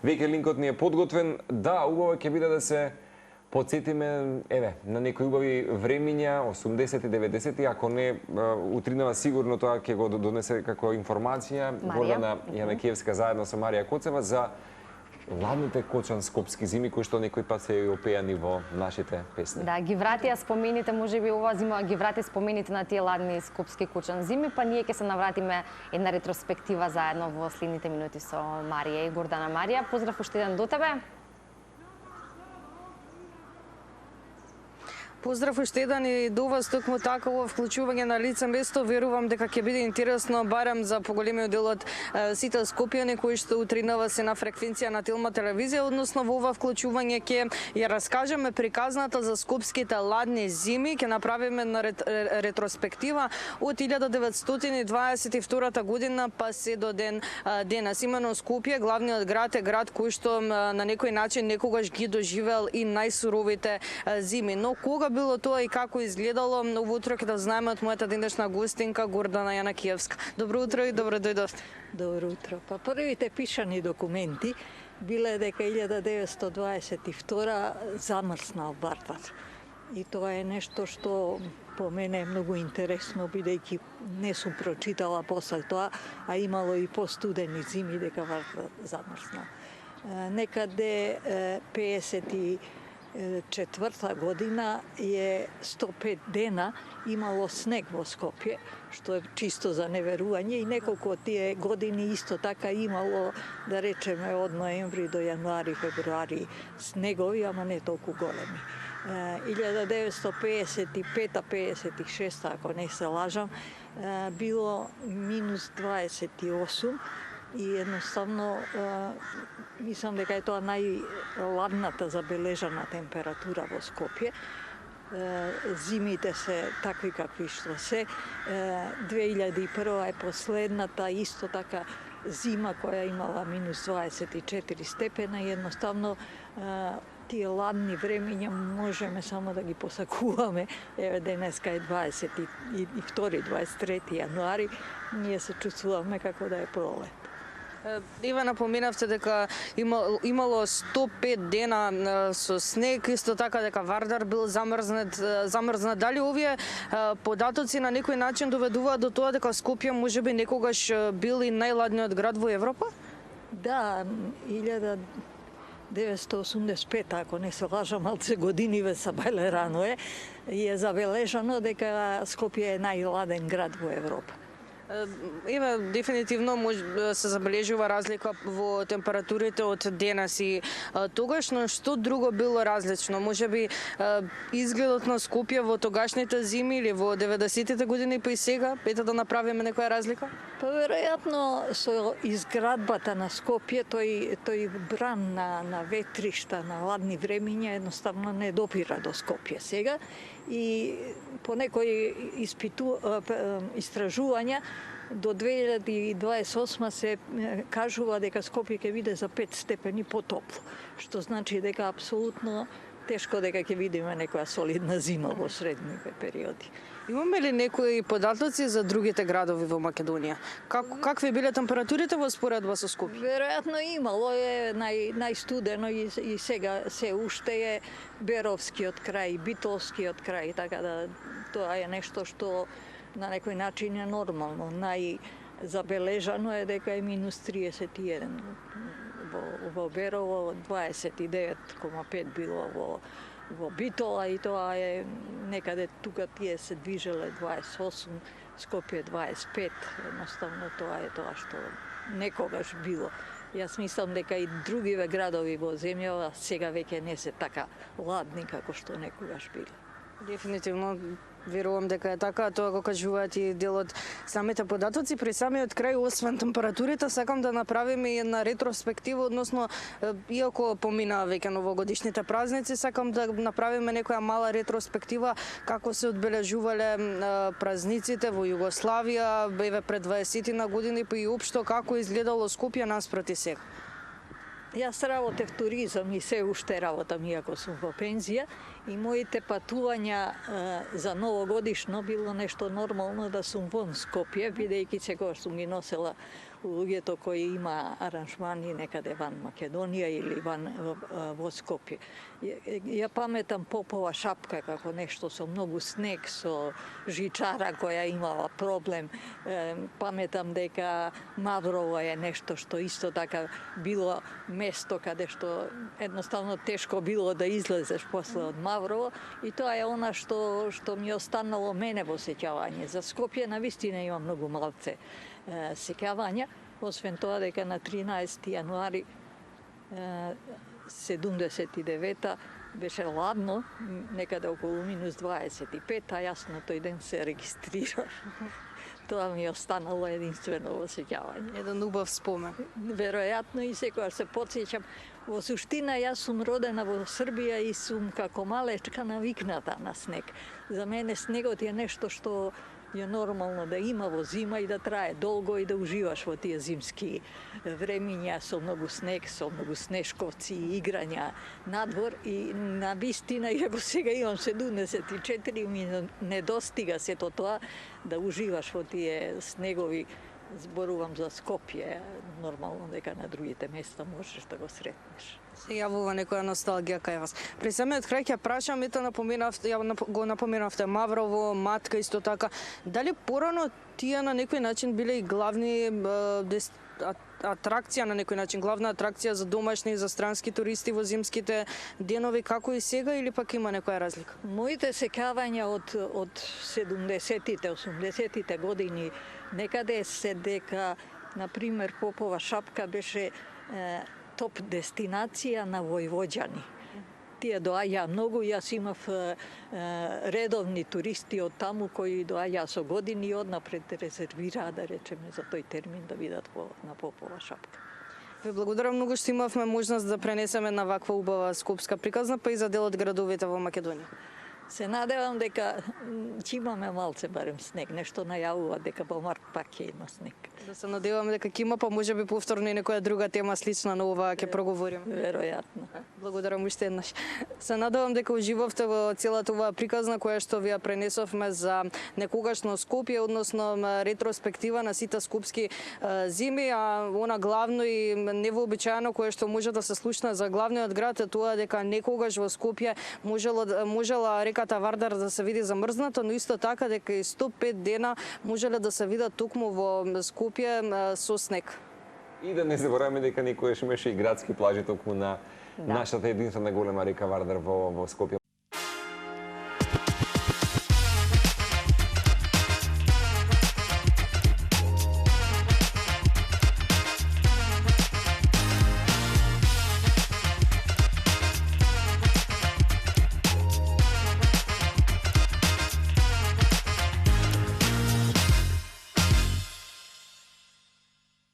Веќе линкот ни е подготвен. Да, убаво ќе биде да се подсетиме, на некои убави времиња, 80-ти, 90-ти, ако не утринава сигурно тоа ќе го донесе како информација Гордана Јанакиевска заедно со Марија Коцева за ладните кочан-скопски зими, кои што некој пат се опејани во нашите песни. Да, ги вратија спомените, можеби ова зима ги врати спомените на тие ладни скопски кочан зими, па ние ќе се навратиме една ретроспектива заедно во следните минути со Марија и Гордана. Марија, поздрав уште еден до тебе. Поздрав уште еден и до вас, токму такво вклучување на лице место. Верувам дека ќе биде интересно барем за поголемиот дел од сите скопјани кои што утринава се на фреквенција на Телма телевизија, односно во ова вклучување ќе ја раскажеме приказната за скопските ладни зими, ќе направиме на ретроспектива од 1922 година па се до денес. Имено Скопје, главниот град, е град кој што на некој начин некогаш ги доживел и најсуровите зими. Но кога било тоа и како изгледало, ово утро ќе да знаеме од мојата денешна гостинка Гордана Јанакиевска. Добро утро и добро дојдовте. Добро утро. Па првите пишани документи биле дека 1922 замрснал Вардар. И тоа е нешто што по мене е многу интересно, бидејќи не сум прочитала после тоа, а имало и постудени зими дека Вардар замрснал. Некаде 54 година е 105 дена имало снег во Скопје, што е чисто за неверување, и неколку од тие години исто така имало, да речеме, од ноември до јануари, февруари снегови, ама не толку големи. 1955-56, ако не се лажам, било минус 28, и едноставно мислам дека е тоа најладната забележана температура во Скопје. Зимите се такви какви што се. 2001 е последната исто така зима која имала минус 24 степена, и едноставно тие ладни времиња можеме само да ги посакуваме. Еве денеска е 22-23 јануари, ние се чувствуваме како да е пролет. Ива, напоменавте дека имало 105 дена со снег, исто така дека Вардар бил замрзнат. Дали овие податоци на некој начин доведуваат до тоа дека Скопје можеби некогаш бил и најладниот град во Европа? Да, 1985, ако не се лажам, малце години ве са бајле рано е забележано дека Скопје е најладен град во Европа. Еве, дефинитивно се забележува разлика во температурите од денес и тогаш, но што друго било различно? Можеби изгледот на Скопје во тогашните зими или во 90-тите години па и сега, ете да направиме некоја разлика? Па веројатно со изградбата на Скопје тој бран на ветришта, на ладни времиња едноставно не допира до Скопје сега, и по некои истражувања до 2028 се кажува дека Скопје ќе биде за 5 степени потопло, што значи дека апсолутно тешко дека ќе видиме некоја солидна зима во средните периоди. Имаме ли некои податоци за другите градови во Македонија? Какви биле температурите во споредба со Скопје? Веројатно имало е најстудено и сега се уште е Беровскиот крај, Битолскиот крај, така да тоа е нешто што на некој начин е нормално. Најзабележано е дека е минус 31 во Берово, 29,5 било во Битола, и тоа е некаде тука тие се движеле 28, Скопје 25, едноставно тоа е тоа што некогаш било. Јас мислам дека и другиве градови во земјава сега веќе не се така ладни како што некогаш биле. Дефинитивно верувам дека е така, тоа го кажуваат и дел од самите податоци. При самиот крај, освен температурите, сакам да направиме една ретроспектива, односно, иако помина веќе новогодишните празници, сакам да направиме некоја мала ретроспектива како се одбележувале празниците во Југославија, еве пред 20 на години, па и општо како изгледало Скопје наспроти сега. Јас работев туризам и се уште работам, иако сум во пензија, и моите патувања за новогодишно било нешто нормално да сум вон Скопје, бидејќи секогаш сум ги носела луѓето кои има аранжмани некаде ван Македонија или во Скопје. Ја паметам Попова шапка како нешто со многу снег, со жичара која имала проблем. Паметам дека Маврово е нешто што исто така било место каде што едноставно тешко било да излезеш после од Маврово, и тоа е она што ми останало мене во сеќавање. За Скопје навистина има многу малце сеќавања, освен тоа дека на 13 јануари 79 беше ладно, некаде околу минус 25, а јас на тој ден се регистрирав. Тоа ми останало единствено во сеќавање. Еден убав спомен. Веројатно и секогаш се потсеќам. Во суштина јас сум родена во Србија и сум како малечка навикната на снег. За мене снегот е нешто што е нормално да има во зима и да трае долго и да уживаш во тие зимски времиња со многу снег, со многу снешковци и играња надвор. И на вистина, иако сега имам 74, ми недостига сето тоа да уживаш во тие снегови. Зборувам за Скопје, нормално дека на другите места можеш да го сретнеш. Се јавува некоја носталгија кај вас. При самиот крај ќе прашам, го напоменавте Маврово, Матка исто така. Дали порано тие на некој начин биле и главни атракција на некој начин, главна атракција за домашни и за странски туристи во зимските денови, како и сега, или пак има некоја разлика? Моите сеќавања од 70-тите, 80-тите години некаде се дека, например, Попова шапка беше топ дестинација на војвоđани. Тие доаѓаа многу, јас имав редовни туристи од таму кои доаѓаа со години и однапред резервираа, да речеме, за тој термин да видат на Попова шапка. Ве благодарам многу што имавме можност да пренесеме на ваква убава скопска приказна, па и за дел од градовите во Македонија. Се надевам дека ќе имаме малце барем снег, нешто најавува дека помар пак ќе има снег. Да се надеваме дека ќе има, па можеби повторно и некоја друга тема слична на ова ќе проговориме. Веројатно. Благодарам уште еднаш. Се надевам дека уживавте во целата оваа приказна која што ви ја пренесовме за некогашно Скопје, односно ретроспектива на сите скопски зими, а она главно и невообичаено кое што може да се слушна за главниот град е тоа дека некогаш во Скопје можела реката Вардар да се види замрзната, но исто така дека и 105 дена можеле да се видат токму во Скопје со снег. И да не забораваме дека некојаш имаше и градски плажи токму на нашата единствена голема река Вардар во Скопје.